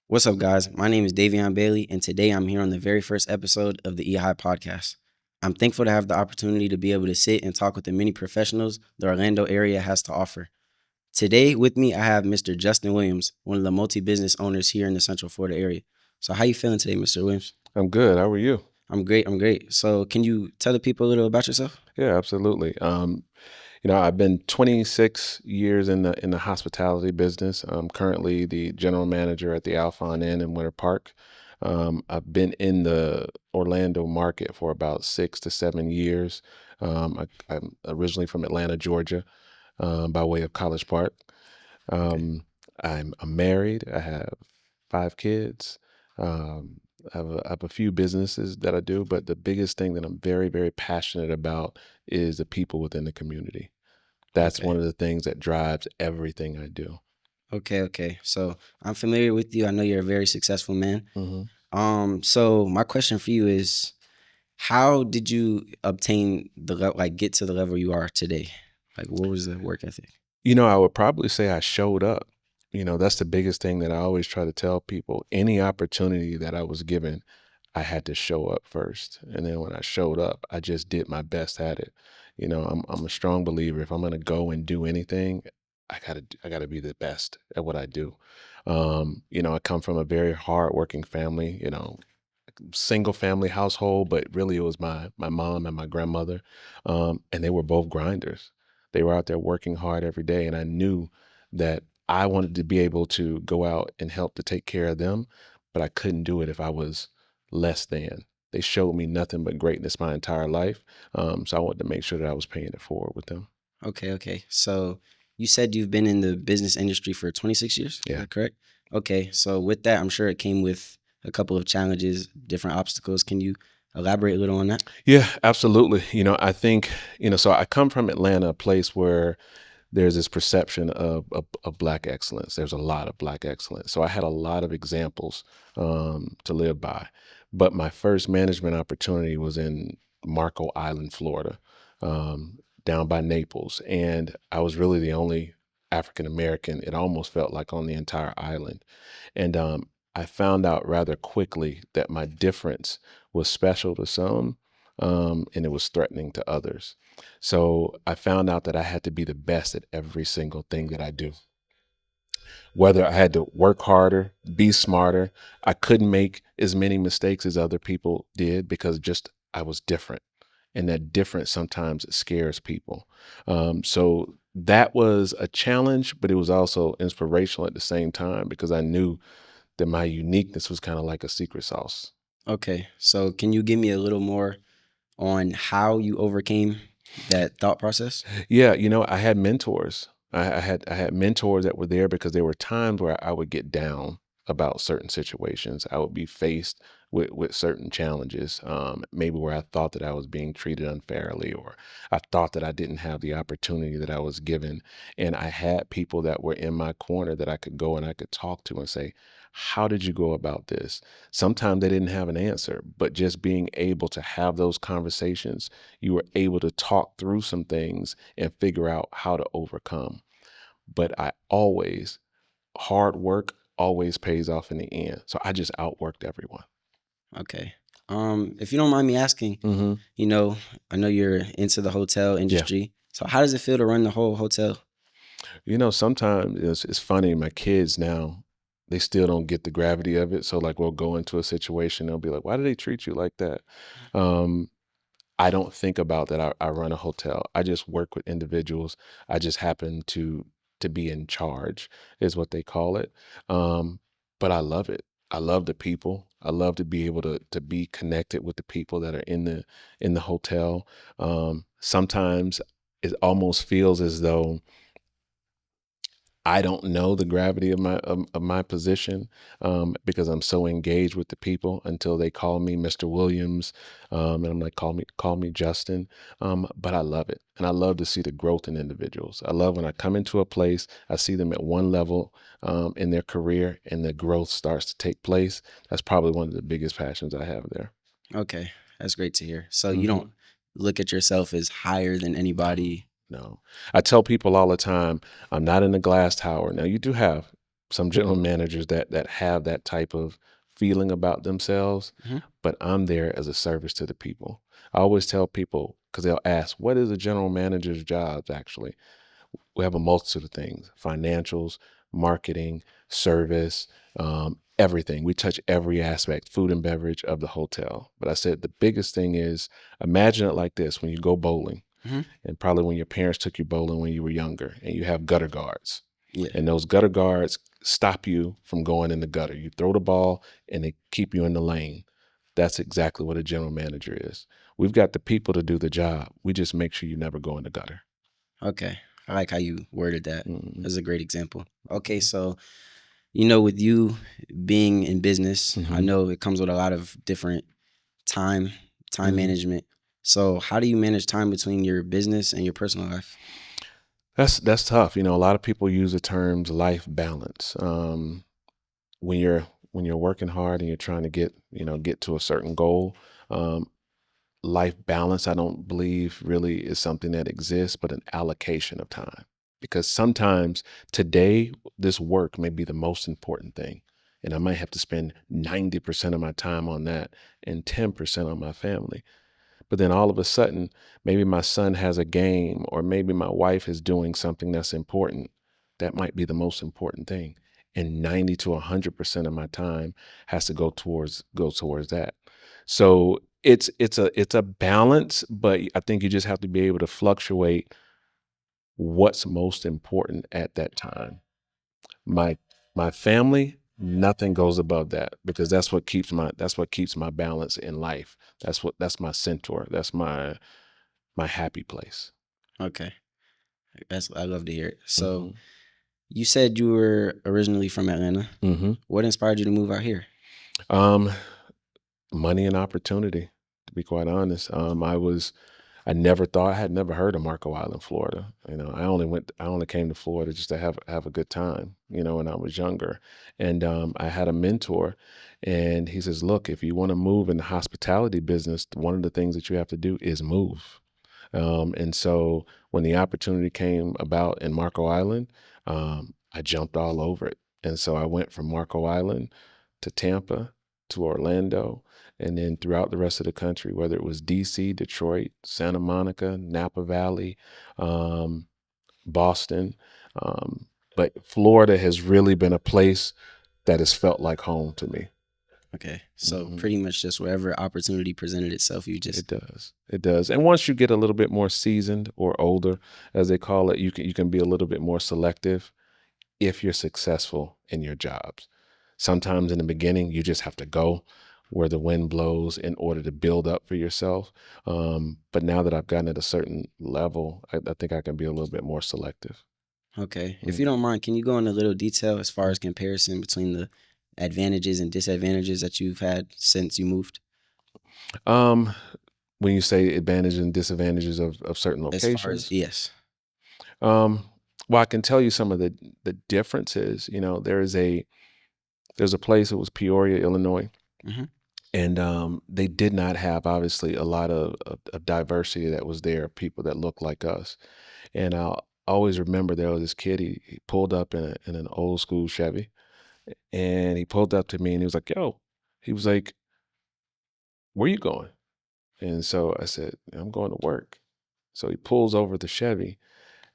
What's up, guys? My name is Davion Bailey, and today I'm here on the very first episode of the EHI podcast. I'm thankful to have the opportunity to be able to sit and talk with the many professionals the Orlando area has to offer. Today, with me, I have Mr. Justin Williams, one of the multi-business owners here in the Central Florida area. So, how you feeling today, Mr. Williams? I'm good. How are you? I'm great. I'm great. So, can you tell the people a little about yourself? Yeah, absolutely. I've been 26 years in the hospitality business. I'm currently the general manager at the Alphon Inn in Winter Park. I've been in the Orlando market for about 6 to 7 years. I'm originally from Atlanta, Georgia, by way of College Park. Okay. I'm married. I have 5 kids. I have a few businesses that I do, but the biggest thing that I'm very, very passionate about is the people within the community. That's Okay. one of the things that drives everything I do. Okay. So, I'm familiar with you. I know you're a very successful man. hmm So my question for you is, how did you obtain get to the level you are today? Like, what was the work ethic? I would probably say I showed up. That's the biggest thing that I always try to tell people. Any opportunity that I was given, I had to show up first. And then when I showed up, I just did my best at it. I'm a strong believer. If I'm going to go and do anything, I gotta be the best at what I do. I come from a very hardworking family, single family household, but really it was my mom and my grandmother. And they were both grinders. They were out there working hard every day. And I knew that I wanted to be able to go out and help to take care of them, but I couldn't do it if I was less than. They showed me nothing but greatness my entire life. So I wanted to make sure that I was paying it forward with them. Okay. So you said you've been in the business industry for 26 years. Is Yeah. that correct? Okay. So with that, I'm sure it came with a couple of challenges, different obstacles. Can you elaborate a little on that? Yeah, absolutely. I think, so I come from Atlanta, a place where there's this perception of Black excellence. There's a lot of Black excellence. So I had a lot of examples to live by. But my first management opportunity was in Marco Island, Florida, down by Naples. And I was really the only African American, it almost felt like, on the entire island. And I found out rather quickly that my difference was special to some, and it was threatening to others. So I found out that I had to be the best at every single thing that I do. Whether I had to work harder, be smarter, I couldn't make as many mistakes as other people did because just I was different. And that difference sometimes scares people. So that was a challenge, but it was also inspirational at the same time because I knew that my uniqueness was kind of like a secret sauce. Okay. So can you give me a little more on how you overcame that thought process? Yeah, I had mentors. I had mentors that were there because there were times where I would get down about certain situations. I would be faced with certain challenges, maybe where I thought that I was being treated unfairly, or I thought that I didn't have the opportunity that I was given. And I had people that were in my corner that I could go and I could talk to and say, "How did you go about this?" Sometimes they didn't have an answer, but just being able to have those conversations, you were able to talk through some things and figure out how to overcome. But hard work always pays off in the end. So I just outworked everyone. Okay. If you don't mind me asking, hmm you know, I know you're into the hotel Yeah. industry. So how does it feel to run the whole hotel? Sometimes it's funny. My kids now, they still don't get the gravity of it. So, like, we'll go into a situation, they'll be like, "Why do they treat you like that?" Um, I don't think about that. I run a hotel. I just work with individuals. I just happen to be in charge, is what they call it. Um, but I love it. I love the people. I love to be able to be connected with the people that are in the hotel. Sometimes it almost feels as though I don't know the gravity of my position, because I'm so engaged with the people until they call me Mr. Williams, and I'm like, call me Justin. But I love it, and I love to see the growth in individuals. I love when I come into a place, I see them at one level in their career, and the growth starts to take place. That's probably one of the biggest passions I have there. Okay. That's great to hear. So you hmm don't look at yourself as higher than anybody. No. I tell people all the time, I'm not in a glass tower. Now, you do have some general managers that have that type of feeling about themselves, Hmm. but I'm there as a service to the people. I always tell people, because they'll ask, what is a general manager's job actually? We have a multitude of things: financials, marketing, service, everything. We touch every aspect, food and beverage of the hotel. But I said the biggest thing is, imagine it like this: when you go bowling, Hmm. and probably when your parents took you bowling when you were younger, and you have gutter guards, Yeah. and those gutter guards stop you from going in the gutter. You throw the ball and they keep you in the lane. That's exactly what a general manager is. We've got the people to do the job. We just make sure you never go in the gutter. Okay. I like how you worded that. Mm-hmm. That's a great example. Okay, so with you being in business, I Mm-hmm. know it comes with a lot of different time Mm-hmm. management. So how do you manage time between your business and your personal life? That's tough. A lot of people use the terms life balance. When you're working hard and you're trying to get to a certain goal, um, life balance, I don't believe really is something that exists, but an allocation of time. Because sometimes today, this work may be the most important thing. And I might have to spend 90% of my time on that and 10% on my family. But then all of a sudden, maybe my son has a game, or maybe my wife is doing something that's important. That might be the most important thing. And 90 to 100% of my time has to go towards that. So it's a balance, but I think you just have to be able to fluctuate what's most important at that time. My my family, nothing goes above that, because that's what keeps my balance in life. That's my centaur. That's my happy place. Okay. I love to hear it. So Hmm. you said you were originally from Atlanta. Hmm. What inspired you to move out here? Um, Money and opportunity, to be quite honest. I never thought, I had never heard of Marco Island, Florida. I only came to Florida just to have a good time, when I was younger. And I had a mentor, and he says, look, if you want to move in the hospitality business, one of the things that you have to do is move. And so when the opportunity came about in Marco Island, I jumped all over it. And so I went from Marco Island to Tampa to Orlando, and then throughout the rest of the country, whether it was DC, Detroit, Santa Monica, Napa Valley, um, Boston. Um, but Florida has really been a place that has felt like home to me. Okay. So Hmm. pretty much just wherever opportunity presented itself, you just It does. It does. And once you get a little bit more seasoned or older, as they call it, you can be a little bit more selective if you're successful in your jobs. Sometimes in the beginning, you just have to go where the wind blows in order to build up for yourself. But now that I've gotten at a certain level, I think I can be a little bit more selective. okay. If Mm. you don't mind, can you go into a little detail as far as comparison between the advantages and disadvantages that you've had since you moved? Um, when you say advantages and disadvantages of certain As far as locations, yes. um, well, I can tell you some of the differences. There's a place, it was Peoria, Illinois, Hmm. and they did not have obviously a lot of diversity that was there, people that looked like us. And I'll always remember there was this kid. He pulled up in an old school Chevy, and he pulled up to me and he was like, "Yo," he was like, "Where you going?" And so I said, "I'm going to work." So he pulls over the Chevy,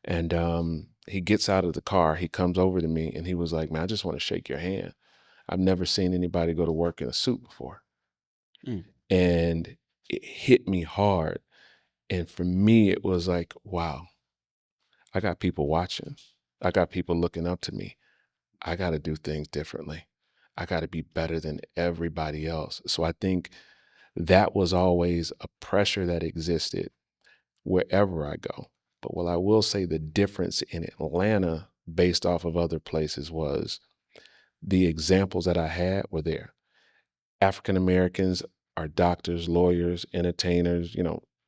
and he gets out of the car. He comes over to me and he was like, "Man, I just want to shake your hand. I've never seen anybody go to work in a suit before." Mm. And it hit me hard. And for me, it was like, wow, I got people watching. I got people looking up to me. I got to do things differently. I got to be better than everybody else. So I think that was always a pressure that existed wherever I go. But what I will say, the difference in Atlanta based off of other places was the examples that I had were there. African Americans are doctors, lawyers, entertainers,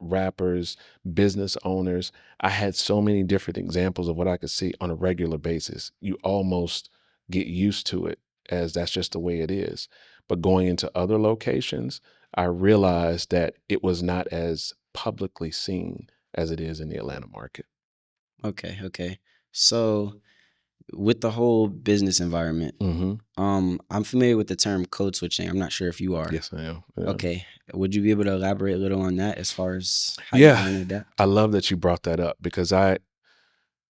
rappers, business owners. I had so many different examples of what I could see on a regular basis. You almost get used to it, as that's just the way it is. But going into other locations, I realized that it was not as publicly seen as it is in the Atlanta market. Okay. Okay. So with the whole business environment, Mm-hmm. I'm familiar with the term code switching. I'm not sure if you are. Yes, I am. Yeah. Okay. Would you be able to elaborate a little on that as far as how you Yeah, learn and adapt? I love that you brought that up because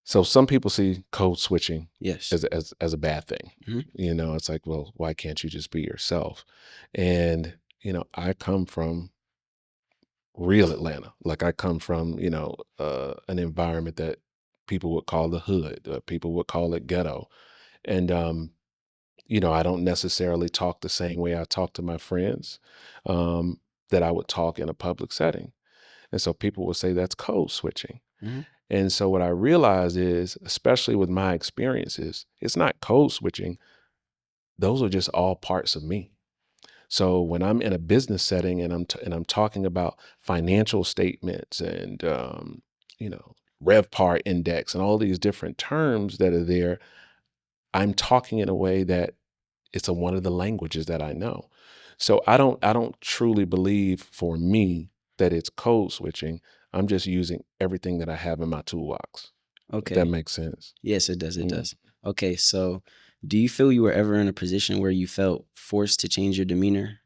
so some people see code switching Yes. as a bad thing. Hmm. It's like, well, why can't you just be yourself? And, I come from real Atlanta. Like I come from, an environment that people would call the hood, people would call it ghetto. And, I don't necessarily talk the same way I talk to my friends um, that I would talk in a public setting. And so people will say that's code switching. Hmm. And so what I realize is, especially with my experiences, it's not code switching. Those are just all parts of me. So when I'm in a business setting and I'm talking about financial statements and RevPAR index and all these different terms that are there, I'm talking in a way that it's one of the languages that I know. So I don't truly believe for me that it's code switching. I'm just using everything that I have in my toolbox. If that Okay. makes sense. Yes, it does. It Mm. does. Okay. So, do you feel you were ever in a position where you felt forced to change your demeanor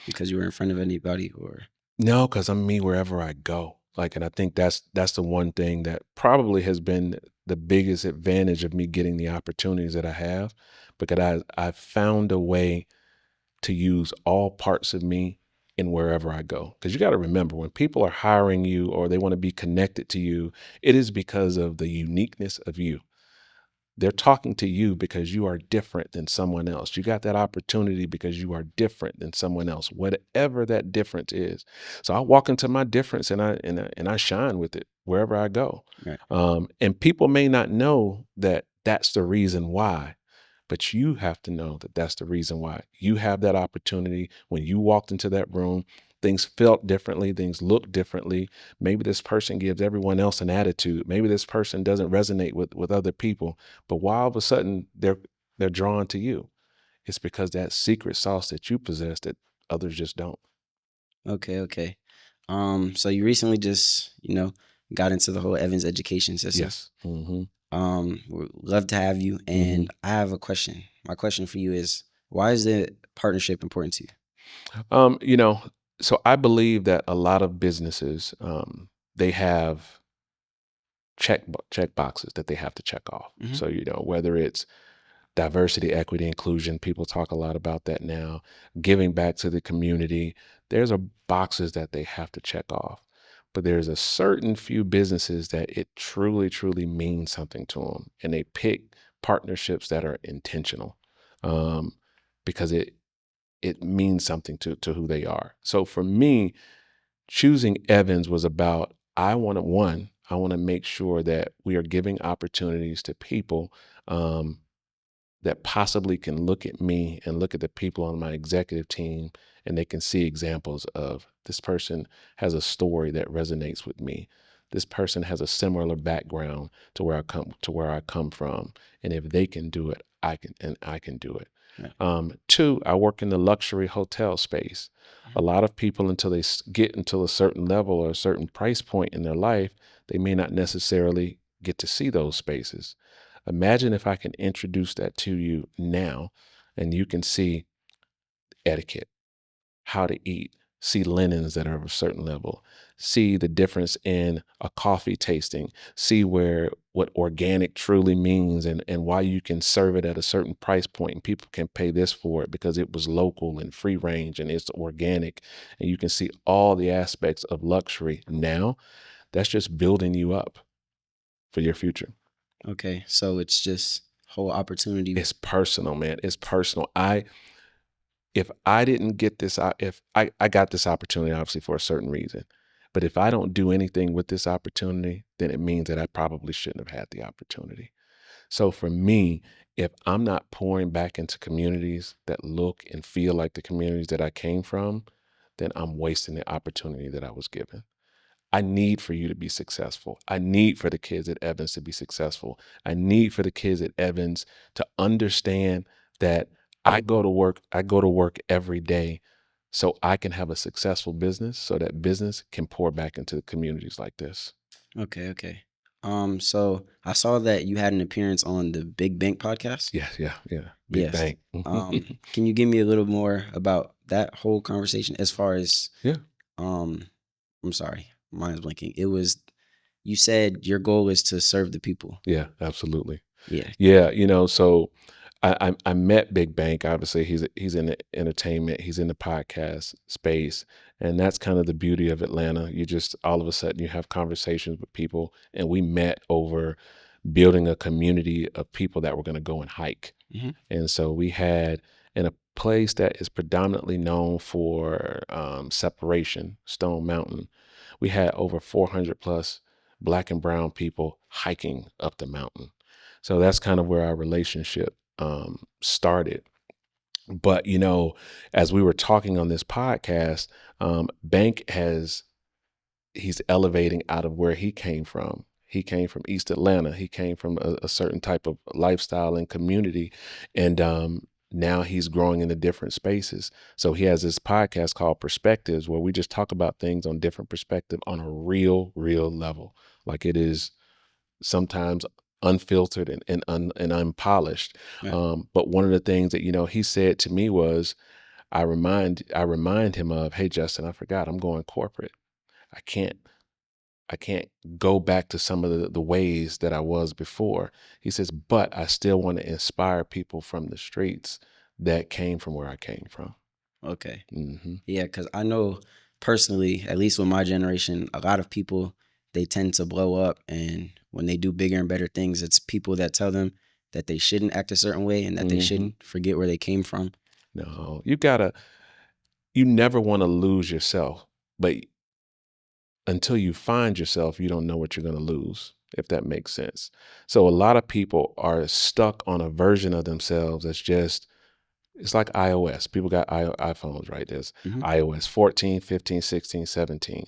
because you were in front of anybody, or? No, because I'm me wherever I go. Like, and I think that's the one thing that probably has been the biggest advantage of me getting the opportunities that I have, because I've found a way to use all parts of me in wherever I go. Because you got to remember, when people are hiring you or they want to be connected to you, it is because of the uniqueness of you. They're talking to you because you are different than someone else. You got that opportunity because you are different than someone else, whatever that difference is. So I walk into my difference and I shine with it wherever I go. Right. And people may not know that that's the reason why, but you have to know that that's the reason why. You have that opportunity. When you walked into that room, things felt differently, things looked differently. Maybe this person gives everyone else an attitude. Maybe this person doesn't resonate with other people. But why all of a sudden they're drawn to you? It's because that secret sauce that you possess that others just don't. Okay. Okay. So you recently just, got into the whole Evans education system. Yes. Mm-hmm. Would love to have you. Mm-hmm. And I have a question. My question for you is, why is the partnership important to you? Um, you know, so I believe that a lot of businesses, they have check boxes that they have to check off. Hmm. So, whether it's diversity, equity, inclusion, people talk a lot about that now, giving back to the community, there's a boxes that they have to check off. But there's a certain few businesses that it truly, truly means something to them. And they pick partnerships that are intentional um, because it means something to who they are. So for me, choosing Evans was about I want to make sure that we are giving opportunities to people um, that possibly can look at me and look at the people on my executive team and they can see examples of this person has a story that resonates with me. This person has a similar background to where I come from. And if they can do it, I can do it. Right. Two, I work in the luxury hotel space. A Mhm. lot of people, until they get until a certain level or a certain price point in their life, they may not necessarily get to see those spaces. Imagine if I can introduce that to you now and you can see etiquette, how to eat, see linens that are of a certain level, see the difference in a coffee tasting, see what organic truly means and why you can serve it at a certain price point and people can pay this for it because it was local and free range and it's organic and you can see all the aspects of luxury now. That's just building you up for your future. Okay. So it's just whole opportunity. It's personal, man. It's personal. If I didn't get this, if I got this opportunity, obviously for a certain reason, but if I don't do anything with this opportunity, then it means that I probably shouldn't have had the opportunity. So for me, if I'm not pouring back into communities that look and feel like the communities that I came from, then I'm wasting the opportunity that I was given. I need for you to be successful. I need for the kids at Evans to be successful. I need for the kids at Evans to understand that I go to work every day so I can have a successful business so that business can pour back into the communities like this. Okay. Okay. So I saw that you had an appearance on the Big Bank podcast. Yeah. Big Yes. bank. Can you give me a little more about that whole conversation as far as Yeah. um I'm sorry, mine's blinking. It was you said your goal is to serve the people. Yeah, absolutely. Yeah. Yeah, so I met Big Bank. Obviously, he's in the entertainment, he's in the podcast space, and that's kind of the beauty of Atlanta. You just all of a sudden you have conversations with people, and we met over building a community of people that were going to go and hike. Hmm. And so we had in a place that is predominantly known for separation, Stone Mountain, we had over 400 plus Black and brown people hiking up the mountain. So that's kind of where our relationship started. But, as we were talking on this podcast, Bank he's elevating out of where he came from. He came from East Atlanta. He came from a certain type of lifestyle and community. And now he's growing into different spaces. So he has this podcast called Perspectives, where we just talk about things on different perspective on a real level. Like it is sometimes unfiltered and unpolished. Right. But one of the things that, he said to me was, I remind him of, hey, Justin, I forgot I'm going corporate. I can't I can't go back to some of the ways that I was before. He says, but I still want to inspire people from the streets that came from where I came from. Okay. Hmm. Yeah, because I know personally, at least with my generation, a lot of people they tend to blow up, and when they do bigger and better things, it's people that tell them that they shouldn't act a certain way and that they Hmm. shouldn't forget where they came from. No, you never want to lose yourself, but until you find yourself, you don't know what you're going to lose, if that makes sense. So a lot of people are stuck on a version of themselves that's just, it's like iOS. People got iPhones, right? There's Hmm. iOS 14, 15, 16, 17.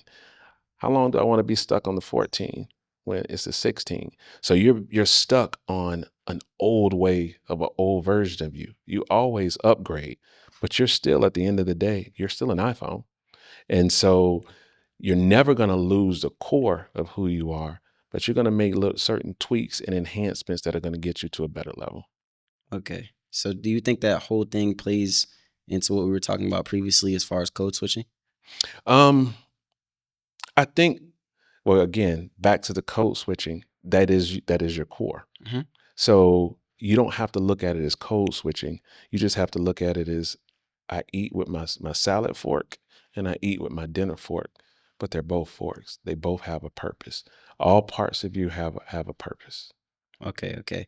How long do I want to be stuck on the 14 when it's the 16? So you're stuck on an old way of an old version of you. You always upgrade, but you're still, at the end of the day, you're still an iPhone. And so you're never going to lose the core of who you are, but you're going to make certain tweaks and enhancements that are going to get you to a better level. Okay. So do you think that whole thing plays into what we were talking about previously as far as code switching? Um, I think, well, again, back to the code switching, that is your core. Hmm. So you don't have to look at it as code switching. You just have to look at it as, I eat with my salad fork and I eat with my dinner fork, but they're both forks. They both have a purpose. All parts of you have a purpose. Okay, okay.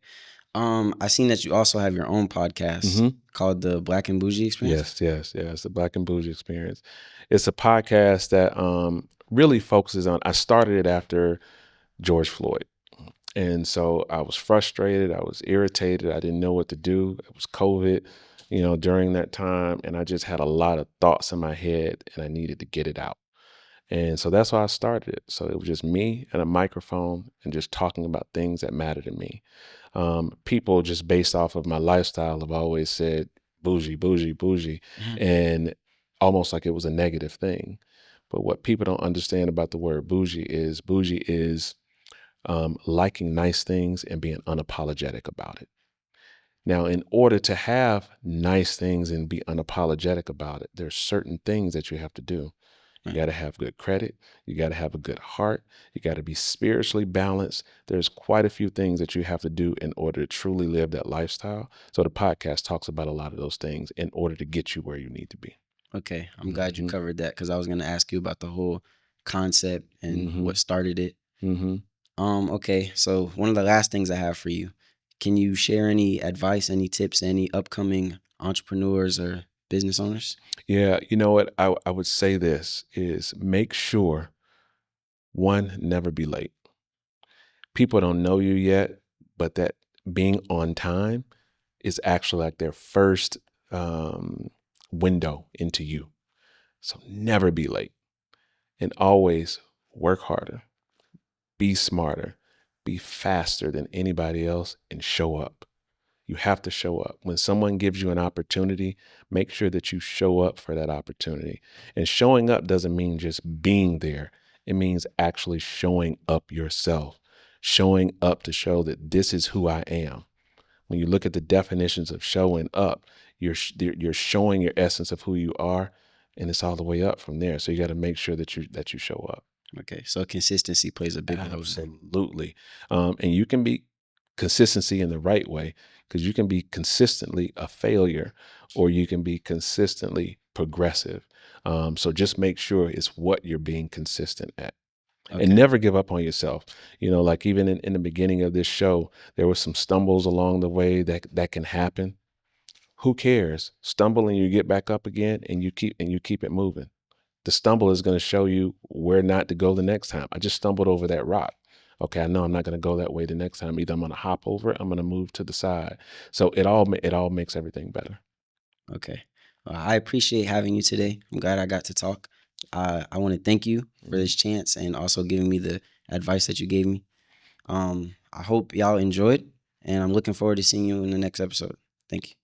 I seen that you also have your own podcast Hmm. called the Black and Bougie Experience. Yes. It's the Black and Bougie Experience. It's a podcast that really focuses on. I started it after George Floyd. And so I was frustrated. I was irritated. I didn't know what to do. It was COVID, during that time. And I just had a lot of thoughts in my head and I needed to get it out. And so that's why I started it. So it was just me and a microphone and just talking about things that matter to me. People, just based off of my lifestyle, have always said bougie, bougie, bougie, Mhm. and almost like it was a negative thing. But what people don't understand about the word bougie is liking nice things and being unapologetic about it. Now, in order to have nice things and be unapologetic about it, there's certain things that you have to do. You Right. got to have good credit. You got to have a good heart. You got to be spiritually balanced. There's quite a few things that you have to do in order to truly live that lifestyle. So the podcast talks about a lot of those things in order to get you where you need to be. Okay, I'm glad you Hmm. covered that because I was going to ask you about the whole concept and Hmm. what started it. Hmm. Okay, so one of the last things I have for you, can you share any advice, any tips, any upcoming entrepreneurs or business owners? Yeah, you know what? I would say this is, make sure, one, never be late. People don't know you yet, but that being on time is actually like their first um, window into you. So never be late, and always work harder, be smarter, be faster than anybody else, and show up. You have to show up. When someone gives you an opportunity, make sure that you show up for that opportunity. And showing up doesn't mean just being there. It means actually showing up yourself. showing up to show that this is who I am. When you look at the definitions of showing up, you're showing your essence of who you are, and it's all the way up from there. So you got to make sure that you show up. Okay, so consistency plays a big role. Absolutely. And you can be consistency in the right way, because you can be consistently a failure, or you can be consistently progressive. So just make sure it's what you're being consistent at. Okay. And never give up on yourself. Like even in the beginning of this show, there were some stumbles along the way that can happen. Who cares? Stumble and you get back up again, and you keep it moving. The stumble is going to show you where not to go the next time. I just stumbled over that rock. Okay, I know I'm not going to go that way the next time. Either I'm going to hop over it, I'm going to move to the side. So it all makes everything better. Okay. Well, I appreciate having you today. I'm glad I got to talk. I want to thank you for this chance and also giving me the advice that you gave me. I hope y'all enjoyed, and I'm looking forward to seeing you in the next episode. Thank you.